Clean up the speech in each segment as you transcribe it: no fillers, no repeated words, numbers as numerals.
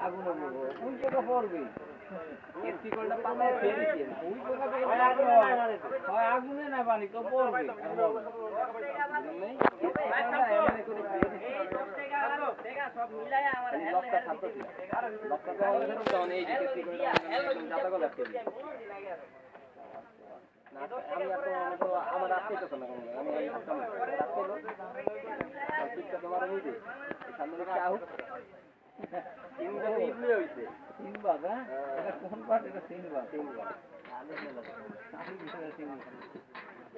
আগুন কোন পোকা পড়বে কেসিকলটা পাতায় ফেলেছি ওই পোকা তো হয় আগুনে না পানি তো পড়বে সব মিলাই আমার লক্কা ছাত্র লক্কা তো এই যে কেসিকলটা জাতা গলা ফেলি আমি তো আমার রাস্তায় তো না আমি রাস্তায় তোমার হইবে সামনে রেখে আহ তিনবার ইবনে হইছে তিনবার হ্যাঁ এটা কোন বার এটা তিনবার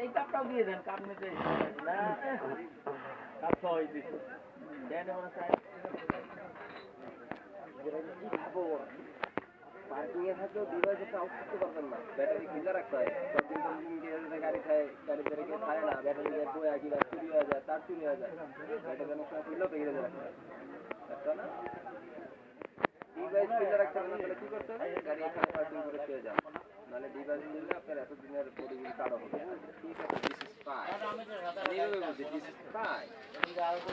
এই কাপটাও দিয়ে দেন কাপ নিতে না কাপ ছয় দিছে দেন আমার সাইড পার্কিং এ থাকলেও ডিভাইস একটা আউট করতে পারবেন না ব্যাটারি খুলে রাখতে হয় দিন গাড়ি খায় গাড়ি ধরে কেউ খায় না ব্যাটারি বয়ে কিনা চুরি হয়ে যায় তার চুরি হয়ে যায় ব্যাটারি অনেক সময় খুললেও পেয়ে যাবে একটা না ডিভাইস খুলে রাখতে হবে না তাহলে কি করতে হবে গাড়ি এখানে পার্কিং করে পেয়ে যান নাহলে ডিভাইস খুললে আপনার এতদিনের পরিবিল কাটা হবে ঠিক আছে দিস ইজ ফাইন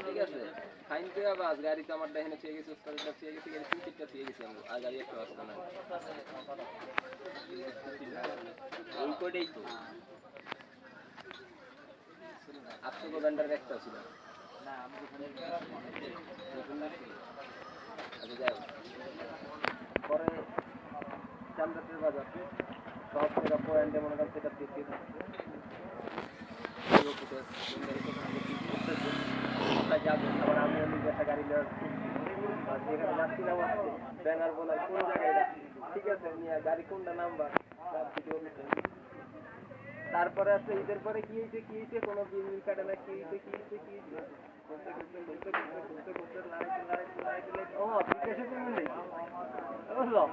ঠিক আছে ফাইন তো আবার গাড়ি তো আমার দেখেন চেয়ে গেছে উস্তাদটা চেয়ে গেছে গাড়ি তিন চারটা চেয়ে গেছে আমি আর গাড়ি একটা রাস্তা না ওই কোডেই তো আপনাকে ভেন্ডার একটা ছিল না আমি আচ্ছা যাই পরে চান্দাতের বাজার সব সেটা পয়েন্টে মনে করেন সেটা দিয়ে যাবে আবার আমি নিজে একটা গাড়ি নেওয়ার যেখানে যাচ্ছিলাম ব্যানার বলার কোন জায়গায় ঠিক আছে নিয়ে গাড়ি কোনটা নাম্বার তারপরে আছে ঈদের পরে কি হয়েছে কোনো বিল কাটে না কি হয়েছে ও বিকাশে পেমেন্ট নেই বুঝলো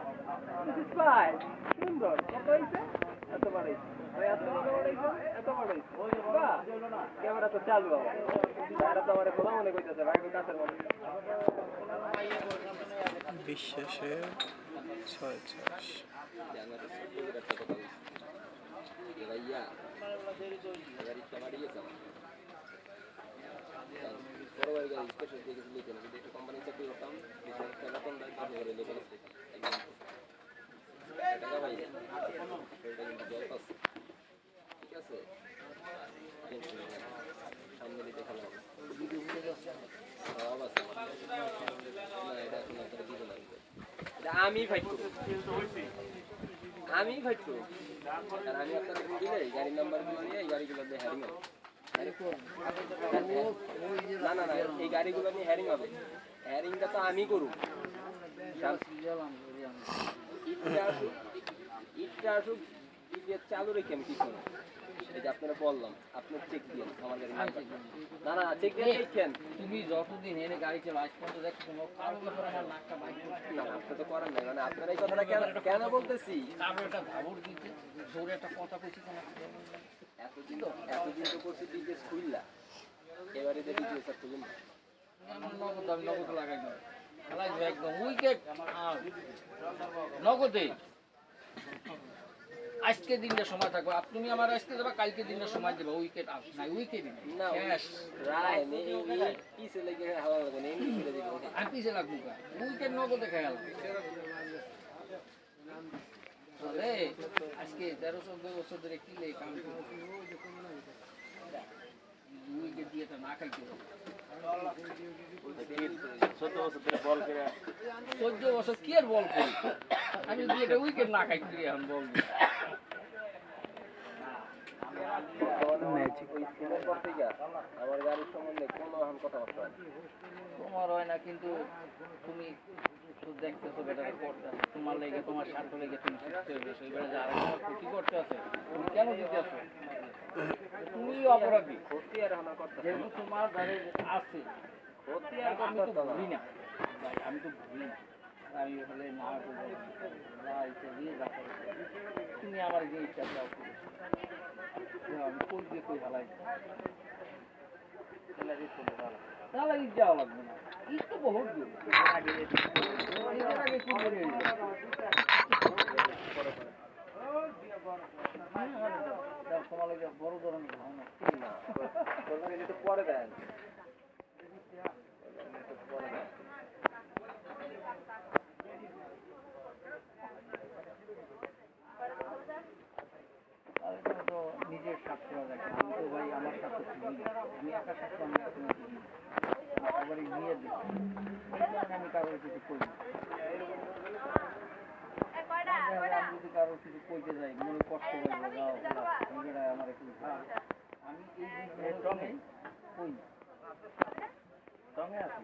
সুন্দর কত হয়েছে এত বাড়াইছে ক্যামেরা তো চালু এটা তো আমার কথা মনে করতেছে ভাই কাছের মনে বিশ্বাসে ৬৬ ভাইয়া গাড়ি চালাড়িয়ে চালা বড় ভাই গাড়ি স্পেশাল দিয়ে গেছে লিখে না যদি একটা কোম্পানি চাকরি করতাম বেতন দেয় তাহলে করে লোকাল টাকা ভাই এটা কিন্তু জল আছে ঠিক আছে সামনে দিতে খেলা সব আছে এটা এখন আপনারা দিতে লাগবে এটা আমি ফাইট করব আমি আপনাদের দিলে গাড়ি নাম্বারগুলো নিয়ে এই গাড়িগুলো দিয়ে হ্যারিং হবে না এই গাড়িগুলো নিয়ে হ্যারিং হবে হ্যারিংটা তো আমি করব ইটটা আসুক চালু রেখে আমি কি করবো এই যে আপনারা বললাম আপনি চেক দিন আমার গাড়ি না চেক দিয়ে দেখেন তুমি যতদিন এনে গাড়ি চালাও আজ পর্যন্ত দেখো কোনো কারো ব্যাপারে আমার নাকটা বাইরে না আপনি তো করেন না মানে আপনারা এই কথাটা কেন বলতেছি তারপর একটা ভাবুর দিতে জোরে একটা কথা কইছি কেন এতদিন তো করছি ডিজেস খুইলা এবারে দেখি যে স্যার তুলুন নগদ লাগাই না খেলাই একদম উইকেট নগদে আজকে দিনটা সময় থাকবে তুমি আমার আজকে যাবা কালকে দিনটা সময় দেবা উইকেট আউট নাই উইকেট না রায় নেই পিছে লেগে হাওয়া লাগে নেই পিছে দিব আর পিছে লাগবো কা উইকেট নগদে খেয়াল আরে আজকে 13 বছর ধরে কি লে কাম উইকেট দিয়ে তো না খাইতে 14 বছর ধরে বল করে 14 বছর কি আর বল করি আমি যদি এটা উইকেট না খাইতে এখন বল আমার গাড়ির সম্বন্ধে কোনো এখন কথাবার্তা তোমার হয় না কিন্তু তুমি দেখতেছো বেটারে করতে তোমার লেগে তোমার স্বার্থ লেগে তুমি শিখতে হবে সেইবারে যারা ক্ষতি করতে আছে তুমি কেন দিতে আসো তুমি অপরাধী ক্ষতি আর আমার করতে যেহেতু তোমার ধারে আছে ক্ষতি আর আমি তো ভুলি না আমি তো ভুলি না আমি হলে না দিয়ে যাবো তুমি আমার যে ইচ্ছা দাও আমি কই দিয়ে কই হালাই তাহলে যাওয়া লাগবে না একটু বহুত দূর আগে বড় ধরনের পরে দেন কইতে যাই মনে কষ্ট করবো যাও নিজেরা আমার একটু আমি এই টঙে কই টঙে আছি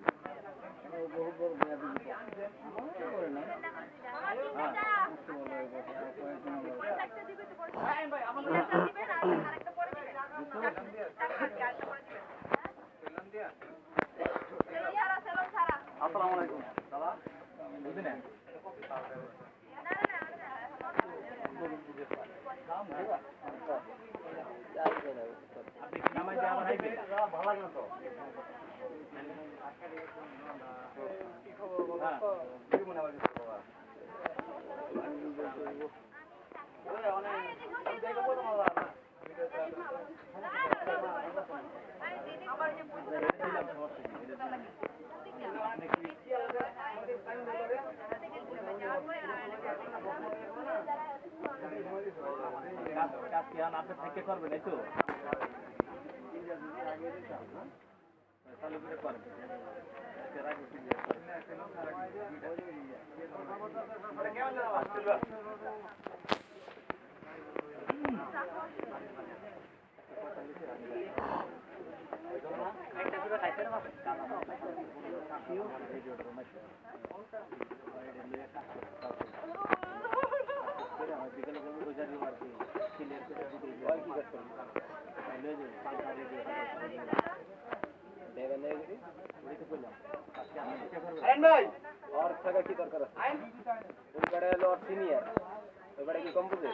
বহু বড় বেয়া দিবি করে না হ্যাঁ বুঝতে বলো এই কথা কয়েকজন আসসালামু আলাইকুম দাদা বুঝলেন আপনি নামাই দিয়ে আমার আইবেন ভালো লাগে না তো আপনি থেকে করবেন এই তো চালু করে করবেন और থাকা কি দরকার আছে ওই গাড়ি হলো আর সিনিয়র ওই গাড়ি কি কম বুঝে